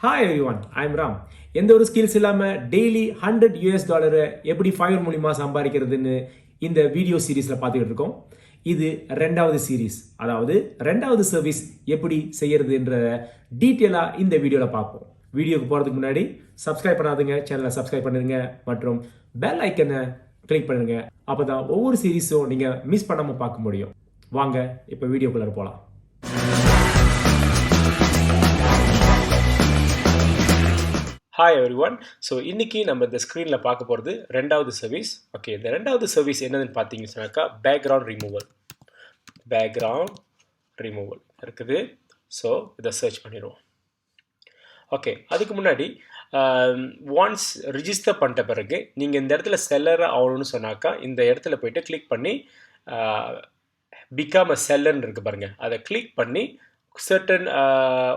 Hi everyone, I'm Ram. எந்த ஒரு skills இல்லாமல் டெய்லி $100 எப்படி ஃபயர் மூலிமா சம்பாதிக்கிறதுன்னு இந்த வீடியோ சீரீஸில் பார்த்துக்கிட்டு இருக்கோம். இது ரெண்டாவது சீரீஸ், அதாவது ரெண்டாவது சர்வீஸ் எப்படி செய்யறதுன்ற டீட்டெயிலாக இந்த வீடியோவில் பார்ப்போம். வீடியோக்கு போகிறதுக்கு முன்னாடி சப்ஸ்கிரைப் பண்ணாதுங்க, சேனலை சப்ஸ்கிரைப் பண்ணிடுங்க மற்றும் பெல் ஐக்கனை கிளிக் பண்ணுங்க. அப்போ தான் ஒவ்வொரு சீரீஸும் நீங்கள் மிஸ் பண்ணாமல் பார்க்க முடியும். வாங்க இப்போ வீடியோக்குள்ளே போகலாம். Hi every one. ஸோ இன்றைக்கி நம்ம இந்த ஸ்க்ரீனில் பார்க்க போகிறது ரெண்டாவது சர்வீஸ். ஓகே, இந்த ரெண்டாவது சர்வீஸ் என்னதுன்னு பார்த்தீங்கன்னு சொன்னாக்கா பேக்ரவுண்ட் ரிமூவல் இருக்குது. ஸோ இதை சர்ச் பண்ணிடுவோம். ஓகே, அதுக்கு முன்னாடி ஒன்ஸ் ரிஜிஸ்டர் பண்ணிட்ட பிறகு நீங்கள் இந்த இடத்துல செல்லராக ஆகணும்னு சொன்னாக்கா இந்த இடத்துல போய்ட்டு கிளிக் பண்ணி பிகம் அ செல்லர்னு இருக்குது பாருங்கள், அதை கிளிக் பண்ணி சர்டன்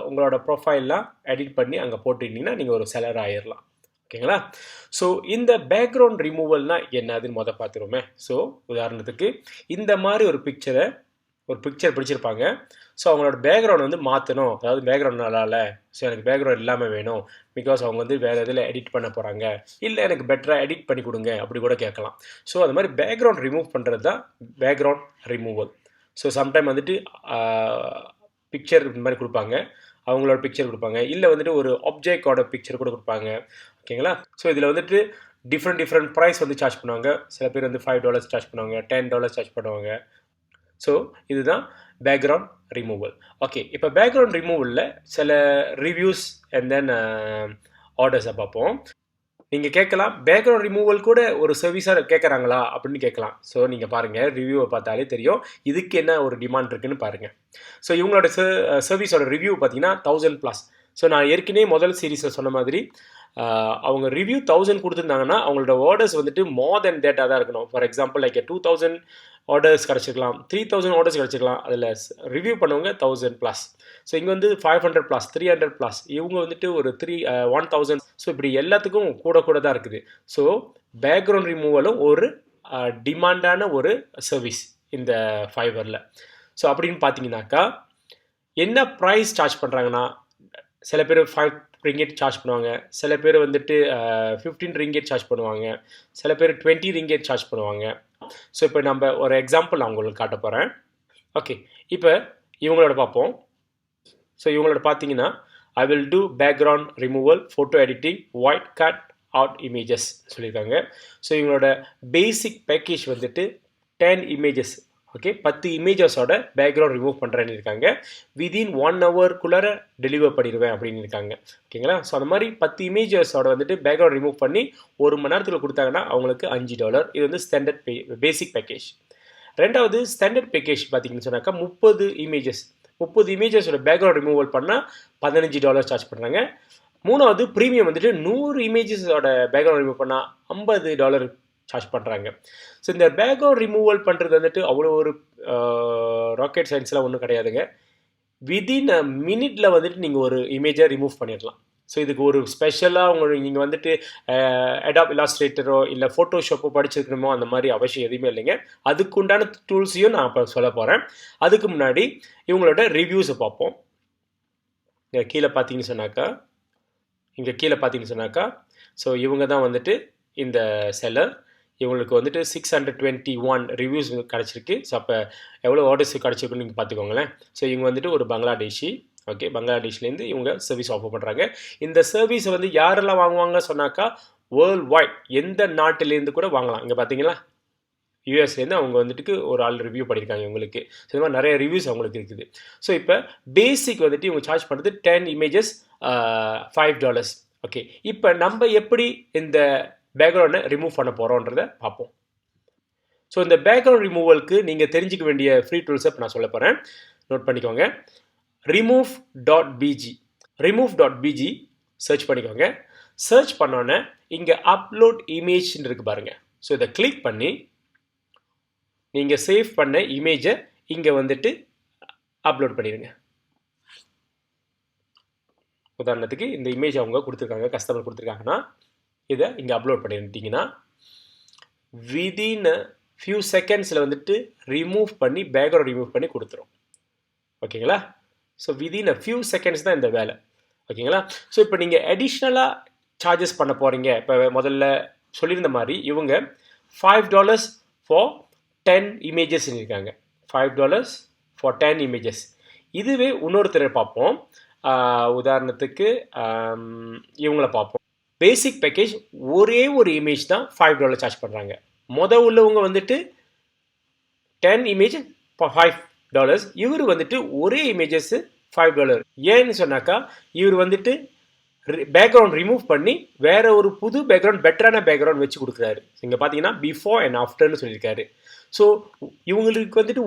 உங்களோட ப்ரொஃபைல்லாம் எடிட் பண்ணி அங்கே போட்டுக்கிட்டிங்கன்னா நீங்கள் ஒரு செலர் ஆகிடலாம். ஓகேங்களா? ஸோ இந்த பேக்ரவுண்ட் ரிமூவல்னால் என்னதுன்னு பார்த்துருவோமே. ஸோ உதாரணத்துக்கு இந்த மாதிரி ஒரு பிக்சர் பிடிச்சிருப்பாங்க. ஸோ அவங்களோட பேக்ரவுண்ட் வந்து மாற்றணும், அதாவது பேக்ரவுண்ட் நல்லா இல்லை, ஸோ எனக்கு பேக்ரவுண்ட் இல்லாமல் வேணும், பிகாஸ் அவங்க வந்து வேறு இதில் எடிட் பண்ண போகிறாங்க, இல்லை எனக்கு பெட்டராக எடிட் பண்ணி கொடுங்க அப்படி கூட கேட்கலாம். ஸோ அது மாதிரி பேக்ரவுண்ட் ரிமூவ் பண்ணுறது தான் பேக்ரவுண்ட் ரிமூவல். ஸோ சம்டைம் வந்துட்டு பிக்சர் இந்த மாதிரி கொடுப்பாங்க, அவங்களோட பிக்சர் கொடுப்பாங்க, இல்லை வந்துட்டு ஒரு ஆப்ஜெக்டோட பிக்சர் கூட கொடுப்பாங்க. ஓகேங்களா? ஸோ இதில் வந்துட்டு டிஃப்ரெண்ட் ப்ரைஸ் வந்து சார்ஜ் பண்ணுவாங்க. சில பேர் வந்து $5 சார்ஜ் பண்ணுவாங்க, $10 சார்ஜ் பண்ணுவாங்க. ஸோ இதுதான் பேக்ரவுண்ட் ரிமூவல். ஓகே, இப்போ பேக்ரவுண்ட் ரிமூவலில் சில ரிவ்யூஸ் அண்ட் தென் ஆர்டர்ஸை பார்ப்போம். நீங்கள் கேட்கலாம், பேக்ரவுண்ட் ரிமூவல் கூட ஒரு சர்வீஸாக கேட்குறாங்களா அப்படின்னு கேட்கலாம். ஸோ நீங்கள் பாருங்கள், ரிவ்யூவை பார்த்தாலே தெரியும் இதுக்கு என்ன ஒரு டிமாண்ட் இருக்குன்னு பாருங்கள். ஸோ இவங்களோட சர்வீஸோட ரிவ்யூ பார்த்தீங்கன்னா 1000+. ஸோ நான் ஏற்கனவே முதல் சீரீஸில் சொன்ன மாதிரி அவங்க ரிவ்யூ 1000 கொடுத்துருந்தாங்கன்னா அவங்களோட ஆர்டர்ஸ் வந்துட்டு மோர் தென் தேட்டாக தான் இருக்கணும். ஃபார் எக்ஸாம்பிள் லைக் 2000 ஆர்டர்ஸ் கிடச்சிருக்கலாம், 3000 ஆர்டர்ஸ் கிடச்சிருக்கலாம், அதில் ரிவ்யூ பண்ணவங்க 1000+. ஸோ இங்கே வந்து 500+, 300+, இவங்க வந்துட்டு ஒரு 1000. ஸோ இப்படி எல்லாத்துக்கும் கூட தான் இருக்குது. ஸோ பேக்ரவுண்ட் ரிமூவலும் ஒரு டிமாண்டான ஒரு சர்வீஸ் இந்த ஃபைவரில். ஸோ அப்படின்னு பார்த்தீங்கன்னாக்கா என்ன ப்ரைஸ் சார்ஜ் பண்ணுறாங்கன்னா, சில பேர் $5 சார்ஜ் பண்ணுவாங்க, சில பேர் வந்துட்டு $15 சார்ஜ் பண்ணுவாங்க, சில பேர் $20 சார்ஜ் பண்ணுவாங்க. ஸோ இப்போ நம்ம ஒரு எக்ஸாம்பிள் நான் உங்களுக்கு காட்ட போகிறேன். ஓகே, இப்போ இவங்களோட பார்ப்போம். ஸோ இவங்களோட பார்த்தீங்கன்னா I will do background removal, photo editing, white cut out images சொல்லியிருக்காங்க. ஸோ இவங்களோட பேசிக் பேக்கேஜ் வந்துட்டு 10 இமேஜஸ். ஓகே, 10 இமேஜஸோட பேக்ரவுண்ட் ரிமூவ் பண்ணுறேன்னு இருக்காங்க. விதின் 1 ஹவருக்குள்ளார டெலிவர் பண்ணிடுவேன் அப்படின்னு இருக்காங்க. ஓகேங்களா? ஸோ அந்த மாதிரி 10 இமேஜஸோட வந்துட்டு பேக்ரவுண்ட் ரிமூவ் பண்ணி 1 மணி நேரத்தில் கொடுத்தாங்கன்னா அவங்களுக்கு $5. இது வந்து ஸ்டாண்டர்ட் பேசிக் பேக்கேஜ். ரெண்டாவது ஸ்டாண்டர்ட் பேக்கேஜ் பார்த்தீங்கன்னு சொன்னாக்கா 30 இமேஜஸோட பேக்ரவுண்ட் ரிமூவல் பண்ணால் $15 சார்ஜ் பண்ணுறாங்க. மூணாவது ப்ரீமியம் வந்துட்டு 100 இமேஜஸோட பேக்ரவுண்ட் ரிமூவ் பண்ணால் $50 சார்ஜ் பண்ணுறாங்க. ஸோ இந்த பேக்ரவுண்ட் ரிமூவல் பண்ணுறது வந்துட்டு அவ்வளோ ஒரு ராக்கெட் சயின்ஸ்லாம் ஒன்றும் கிடையாதுங்க. விதின் அ மினிட்ல வந்துட்டு நீங்கள் ஒரு இமேஜை ரிமூவ் பண்ணிடலாம். ஸோ இதுக்கு ஒரு ஸ்பெஷலாக நீங்கள் வந்துட்டு அடாப் இலாஸ்ட்ரேட்டரோ இல்லை ஃபோட்டோஷாப்போ படிச்சிருக்கணுமோ அந்த மாதிரி அவசியம் எதுவுமே இல்லைங்க. அதுக்குண்டான டூல்ஸையும் நான் இப்போ சொல்ல போகிறேன். அதுக்கு முன்னாடி இவங்களோட ரிவ்யூஸை பார்ப்போம். இங்கே கீழே பார்த்தீங்கன்னு சொன்னாக்கா ஸோ இவங்க தான் வந்துட்டு இந்த செல்லர். இவங்களுக்கு வந்துட்டு 621 ரிவ்யூஸ் கிடச்சிருக்கு. ஸோ அப்போ எவ்வளோ ஆர்டர்ஸ் கிடச்சிருக்குன்னு நீங்கள் பார்த்துக்கோங்களேன். ஸோ இவங்க வந்துட்டு ஒரு பங்களாதேஷி. ஓகே, பங்களாதேஷ்லேருந்து இவங்க சர்வீஸ் ஆஃபர் பண்ணுறாங்க. இந்த சர்வீஸை வந்து யாரெல்லாம் வாங்குவாங்க சொன்னாக்கா வேர்ல்டு வைட் எந்த நாட்டிலேருந்து கூட வாங்கலாம். இங்கே பார்த்தீங்களா, யூஎஸ்லேருந்து அவங்க வந்துட்டு ஒரு ஆள் ரிவ்யூ பண்ணியிருக்காங்க இவங்களுக்கு. ஸோ இந்த மாதிரி நிறைய ரிவ்யூஸ் அவங்களுக்கு இருக்குது. ஸோ இப்போ பேசிக் வந்துட்டு இவங்க சார்ஜ் பண்ணுறது 10 இமேஜஸ் $5. ஓகே, இப்போ நம்ம எப்படி இந்த பேக்ரவுண்டை ரிமூவ் பண்ண போகிறோன்றதை பார்ப்போம். ஸோ இந்த பேக்ரவுண்ட் ரிமூவலுக்கு நீங்கள் தெரிஞ்சிக்க வேண்டிய ஃப்ரீ டூல்ஸை இப்போ நான் சொல்ல போகிறேன், நோட் பண்ணிக்கோங்க. remove.bg சர்ச் பண்ணிக்கோங்க. சர்ச் பண்ணோன்னே இங்கே அப்லோட் இமேஜ்னு இருக்குது பாருங்கள். ஸோ இதை கிளிக் பண்ணி நீங்கள் சேவ் பண்ண இமேஜை இங்கே வந்துட்டு அப்லோட் பண்ணிடுங்க. உதாரணத்துக்கு இந்த இமேஜ் அவங்க கொடுத்துருக்காங்க, கஸ்டமர் கொடுத்துருக்காங்கன்னா இதை இங்கே அப்லோட் பண்ணிட்டீங்கன்னா விதின் ஃபியூ செகண்ட்ஸில் வந்துட்டு பேக்ரவுண்ட் ரிமூவ் பண்ணி கொடுத்துரும். ஓகேங்களா? So within a few seconds தான் இந்த வேலை. ஓகேங்களா? ஸோ இப்போ நீங்கள் அடிஷ்னலாக சார்ஜஸ் பண்ண போகிறீங்க. இப்போ முதல்ல சொல்லியிருந்த மாதிரி இவங்க $5 ஃபார் 10 இமேஜஸ் இருக்காங்க. $5 ஃபார் 10 இமேஜஸ். இதுவே இன்னொருத்தரை பார்ப்போம். உதாரணத்துக்கு இவங்கள பார்ப்போம். பேசிக் பேக்கேஜ் ஒரே ஒரு இமேஜ் தான் $5 சார்ஜ் பண்ணுறாங்க. உள்ளவங்க வந்துட்டு 10 இமேஜ் $5. இவர் வந்துட்டு ஒரே இமேஜஸ் $5. ஏன்னு சொன்னாக்கா இவர் வந்துட்டு பேக்ரவுண்ட் ரிமூவ் பண்ணி வேற ஒரு புது பேக்ரவுண்ட், பெட்டரான பேக்ரவுண்ட் வச்சு கொடுக்குறாரு. இங்கே பார்த்தீங்கன்னா பிஃபோர் அண்ட் ஆஃப்டர்னு சொல்லியிருக்காரு. ஸோ இவங்களுக்கு வந்துட்டு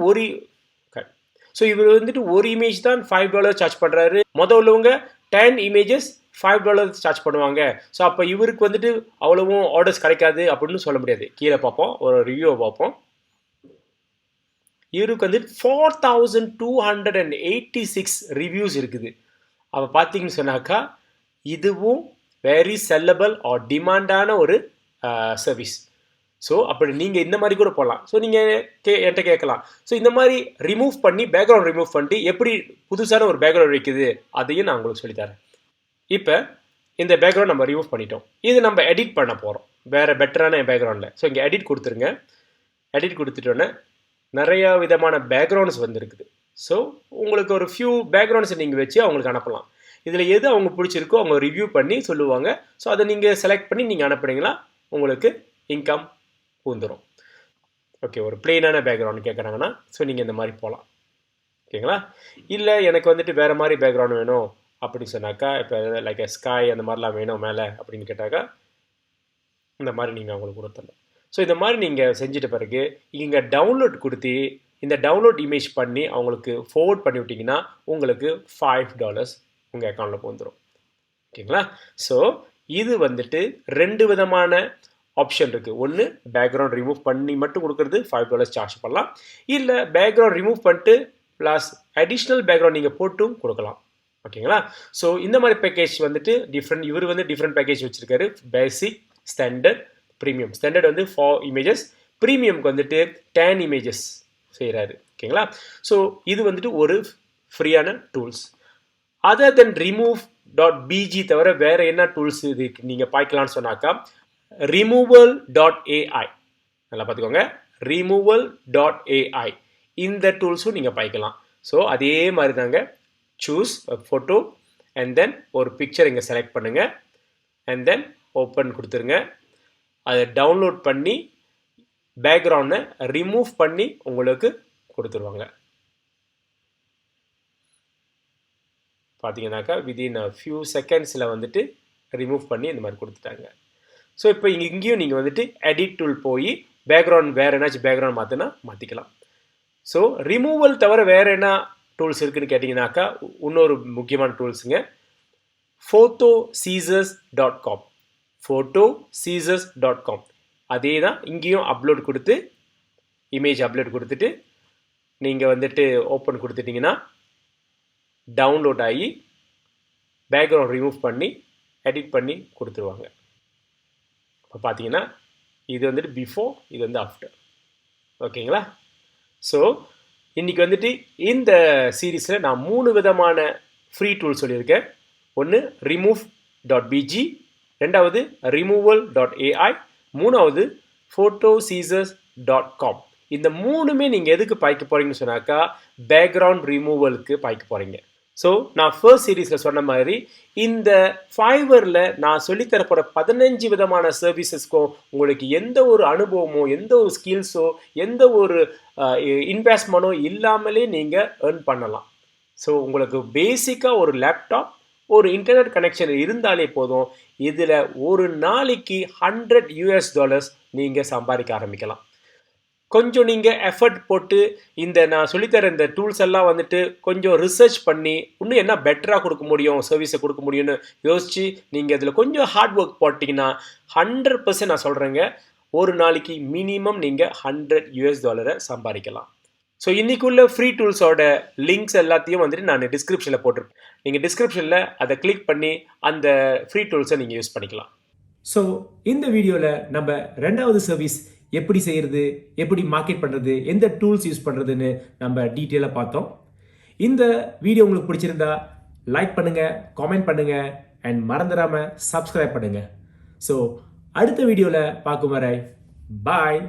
இவர் வந்துட்டு ஒரு இமேஜ் தான் $5 சார்ஜ் பண்ணுறாரு. உள்ளவங்க 10 இமேஜஸ் $5 சார்ஜ் பண்ணுவாங்க. ஸோ அப்போ இவருக்கு வந்துட்டு அவ்வளவும் ஆர்டர்ஸ் கிடைக்காது அப்படின்னு சொல்ல முடியாது. கீழே பார்ப்போம், ஒரு ரிவ்யூவை பார்ப்போம். இவருக்கு வந்துட்டு 4286 ரிவ்யூஸ் இருக்குது. அப்போ பார்த்தீங்கன்னு சொன்னாக்கா இதுவும் வெரி செல்லபிள் ஆர் டிமாண்டான ஒரு சர்வீஸ். ஸோ அப்படி நீங்கள் இந்த மாதிரி கூட போகலாம். ஸோ நீங்கள் என்கிட்ட கேட்கலாம், ஸோ இந்த மாதிரி ரிமூவ் பண்ணி பேக்ரவுண்ட் ரிமூவ் பண்ணிட்டு எப்படி புதுசான ஒரு பேக்ரவுண்ட் வைக்குது அதையும் நான் உங்களுக்கு சொல்லித்தரேன். இப்போ இந்த பேக்ரவுண்ட் நம்ம ரிமூவ் பண்ணிட்டோம். இது நம்ம எடிட் பண்ண போகிறோம் வேறு பெட்டரான பேக்ரவுண்டில். ஸோ இங்கே எடிட் கொடுத்துருங்க. எடிட் கொடுத்துட்டோன்னே நிறையா விதமான பேக்ரவுண்ட்ஸ் வந்துருக்குது. ஸோ உங்களுக்கு ஒரு ஃபியூ பேக்ரவுண்ட்ஸை நீங்கள் வச்சு அவங்களுக்கு அனுப்பலாம். இதில் எது அவங்க பிடிச்சிருக்கோ அவங்க ரிவ்யூ பண்ணி சொல்லுவாங்க. ஸோ அதை நீங்கள் செலக்ட் பண்ணி நீங்கள் அனுப்புனீங்களா உங்களுக்கு இன்கம் வந்துடும். ஓகே, ஒரு பிளெயினான பேக்ரவுண்ட் கேட்குறாங்கன்னா ஸோ நீங்கள் இந்த மாதிரி போகலாம். ஓகேங்களா? இல்லை எனக்கு வந்துட்டு வேறு மாதிரி பேக்ரவுண்ட் வேணும் அப்படின்னு சொன்னாக்கா, இப்போ லைக் ஸ்காய் அந்த மாதிரிலாம் வேணும் மேலே அப்படின்னு கேட்டாக்கா இந்த மாதிரி நீங்கள் அவங்களுக்கு கொடுத்துடலாம். ஸோ இந்த மாதிரி நீங்கள் செஞ்சுட்ட பிறகு இங்கே டவுன்லோட் கொடுத்து இந்த டவுன்லோட் இமேஜ் பண்ணி அவங்களுக்கு ஃபார்வர்ட் பண்ணி விட்டிங்கன்னா உங்களுக்கு $5 உங்கள் அக்கௌண்ட்டில் வந்துடும். ஓகேங்களா? ஸோ இது வந்துட்டு 2 விதமான ஆப்ஷன் இருக்குது. ஒன்று பேக்ரவுண்ட் ரிமூவ் பண்ணி மட்டும் கொடுக்குறது $5 சார்ஜ் பண்ணலாம். இல்லை பேக்ரவுண்ட் ரிமூவ் பண்ணிட்டு ப்ளஸ் அடிஷ்னல் பேக்ரவுண்ட் நீங்கள் போட்டும் கொடுக்கலாம். ஓகேங்களா? ஸோ இந்த மாதிரி பேக்கேஜ் வந்துட்டு இவர் வந்து டிஃப்ரெண்ட் பேக்கேஜ் வச்சுருக்காரு. பேசிக், ஸ்டாண்டர்ட், ப்ரீமியம். ஸ்டாண்டர்ட் வந்து 4 இமேஜஸ், ப்ரீமியம்க்கு வந்துட்டு 10 இமேஜஸ் செய்கிறாரு. ஓகேங்களா? ஸோ இது வந்துட்டு ஒரு ஃப்ரீயான டூல்ஸ். அதர் தென் remove.bg தவிர வேறு என்ன டூல்ஸ் இதுக்கு நீங்கள் பார்க்கலான்னு சொன்னாக்கா removal.ai, நல்லா பார்த்துக்கோங்க, removal.ai இந்த டூல்ஸும் நீங்கள் பார்க்கலாம். ஸோ அதே மாதிரி தாங்க, சூஸ் ஃபோட்டோ அண்ட் தென் ஒரு பிக்சர் இங்கே செலக்ட் பண்ணுங்கள் அண்ட் தென் ஓப்பன் கொடுத்துருங்க. அதை டவுன்லோட் பண்ணி பேக்ரவுண்டை ரிமூவ் பண்ணி உங்களுக்கு கொடுத்துருவாங்க. பார்த்தீங்கன்னாக்கா வித்தின் ஃபியூ செகண்ட்ஸில் வந்துட்டு ரிமூவ் பண்ணி இந்த மாதிரி கொடுத்துட்டாங்க. ஸோ இப்போ இங்கேயும் நீங்கள் வந்துட்டு எடிட் டூல் போய் பேக்ரவுண்ட் வேறு என்னாச்சும் பேக்ரவுண்ட் மாற்றிக்கலாம். ஸோ ரிமூவல் தவிர வேறு என்ன டூல்ஸ் இருக்குதுன்னு கேட்டிங்கனாக்கா இன்னொரு முக்கியமான டூல்ஸுங்க photoseizer.com. photoseizer.com அதே தான் இங்கேயும் அப்லோட் கொடுத்து இமேஜ் அப்லோட் கொடுத்துட்டு நீங்கள் வந்துட்டு ஓப்பன் கொடுத்துட்டிங்கன்னா டவுன்லோட் ஆகி பேக்ரவுண்ட் ரிமூவ் பண்ணி எடிட் பண்ணி கொடுத்துருவாங்க. இப்போ பார்த்தீங்கன்னா இது வந்துட்டு பிஃபோர், இது வந்து ஆஃப்டர். ஓகேங்களா? ஸோ இன்றைக்கி வந்துட்டு இந்த சீரீஸில் நான் 3 விதமான ஃப்ரீ டூல் சொல்லியிருக்கேன். ஒன்று remove.bg, ரெண்டாவது removal.ai, மூணாவது photoseizer.com. இந்த 3மே நீங்கள் எதுக்கு பாய்க்க போகிறீங்கன்னு சொன்னாக்கா பேக்ரவுண்ட் ரிமூவலுக்கு பாய்க்க போகிறீங்க. ஸோ நான் ஃபர்ஸ்ட் சீரீஸில் சொன்ன மாதிரி இந்த ஃபைவரில் நான் சொல்லித்தரப்போகிற 15 விதமான சர்வீசஸ்க்கும் உங்களுக்கு எந்த ஒரு அனுபவமோ எந்த ஒரு ஸ்கில்ஸோ எந்த ஒரு இன்வெஸ்ட்மெண்ட்டோ இல்லாமலே நீங்கள் ஏர்ன் பண்ணலாம். ஸோ உங்களுக்கு பேசிக்காக ஒரு லேப்டாப், ஒரு இன்டர்நெட் கனெக்ஷன் இருந்தாலே போதும். இதில் ஒரு நாளைக்கு $100 நீங்கள் சம்பாதிக்க ஆரம்பிக்கலாம். கொஞ்சம் நீங்கள் எஃபர்ட் போட்டு இந்த நான் சொல்லித்தர இந்த டூல்ஸ் எல்லாம் வந்துட்டு கொஞ்சம் ரிசர்ச் பண்ணி இன்னும் என்ன பெட்டராக கொடுக்க முடியும், சர்வீஸை கொடுக்க முடியும்னு யோசித்து நீங்கள் இதில் கொஞ்சம் ஹார்ட் ஒர்க் போட்டிங்கன்னா 100% நான் சொல்கிறேங்க, ஒரு நாளைக்கு மினிமம் நீங்கள் $100 சம்பாதிக்கலாம். ஸோ இன்றைக்குள்ள ஃப்ரீ டூல்ஸோட லிங்க்ஸ் எல்லாத்தையும் வந்துட்டு நான் டிஸ்கிரிப்ஷனில் போட்டிருப்பேன். நீங்கள் டிஸ்கிரிப்ஷனில் அதை கிளிக் பண்ணி அந்த ஃப்ரீ டூல்ஸை நீங்கள் யூஸ் பண்ணிக்கலாம். ஸோ இந்த வீடியோவில் நம்ம 2வது சர்வீஸ் எப்படி செய்கிறது, எப்படி மார்க்கெட் பண்ணுறது, எந்த டூல்ஸ் யூஸ் பண்ணுறதுன்னு நம்ம டீட்டெயிலாக பார்த்தோம். இந்த வீடியோ உங்களுக்கு பிடிச்சிருந்தா லைக் பண்ணுங்கள், காமெண்ட் பண்ணுங்கள் அண்ட் மறந்துடாமல் சப்ஸ்கிரைப் பண்ணுங்கள். ஸோ அடுத்த வீடியோவில் பார்க்கும் வரை பாய்.